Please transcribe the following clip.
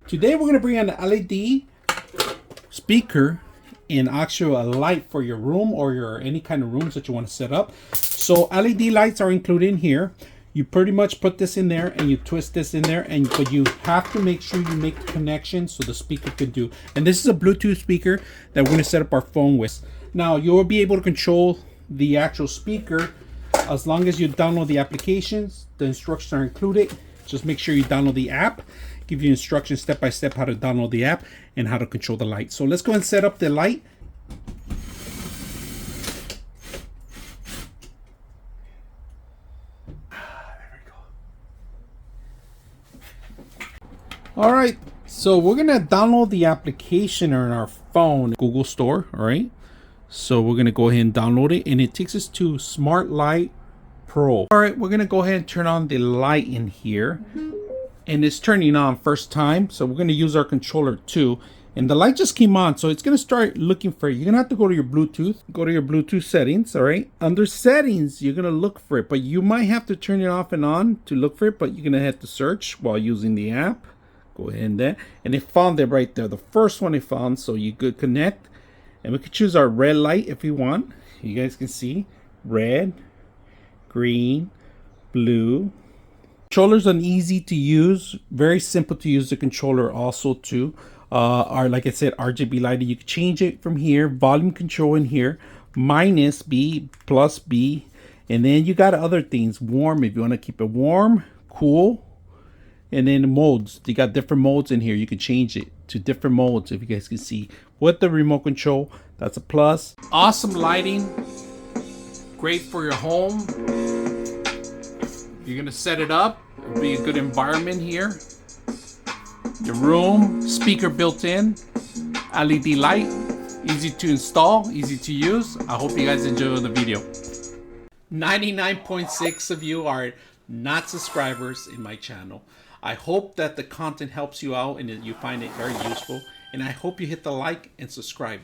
Today we're going to bring an LED speaker and actually a light for your room or your any kind of rooms that you want to set up. So LED lights are included in here. You pretty much put this in there and you twist this in there, but you have to make sure you make the connection so the speaker can do. And this is a Bluetooth speaker that we're going to set up our phone with. Now you will be able to control the actual speaker as long as you download the applications. The instructions are included. Just make sure you download the app. Give you instructions step by step how to download the app and how to control the light. So let's go and set up the light. All right, so we're gonna download the application on our phone, Google Store. All right, so we're gonna go ahead and download it, and it takes us to Smart Light Pro. All right, we're gonna go ahead and turn on the light in here, and it's turning on first time. So we're gonna use our controller too, and the light just came on, so it's gonna start looking for it. You're gonna have to go to your Bluetooth settings. All right, under settings you're gonna look for it, but you might have to turn it off and on to look for it. But you're gonna have to search while using the app. Go ahead and there, and it found it right there, the first one it found. So you could connect, and we could choose our red light if we want. You guys can see red, green, blue. Controller's an easy to use, very simple to use. The controller also too like I said, RGB lighting. You can change it from here, volume control in here, minus B, plus B, and then you got other things. Warm if you want to keep it warm, cool. And then the modes, you got different modes in here. You can change it to different modes if you guys can see with the remote control. That's a plus. Awesome lighting, great for your home. You're gonna set it up, it'll be a good environment here. Your room, speaker built in, LED light, easy to install, easy to use. I hope you guys enjoy the video. 99.6 of you are not subscribers in my channel. I hope that the content helps you out and that you find it very useful, and I hope you hit the like and subscribe.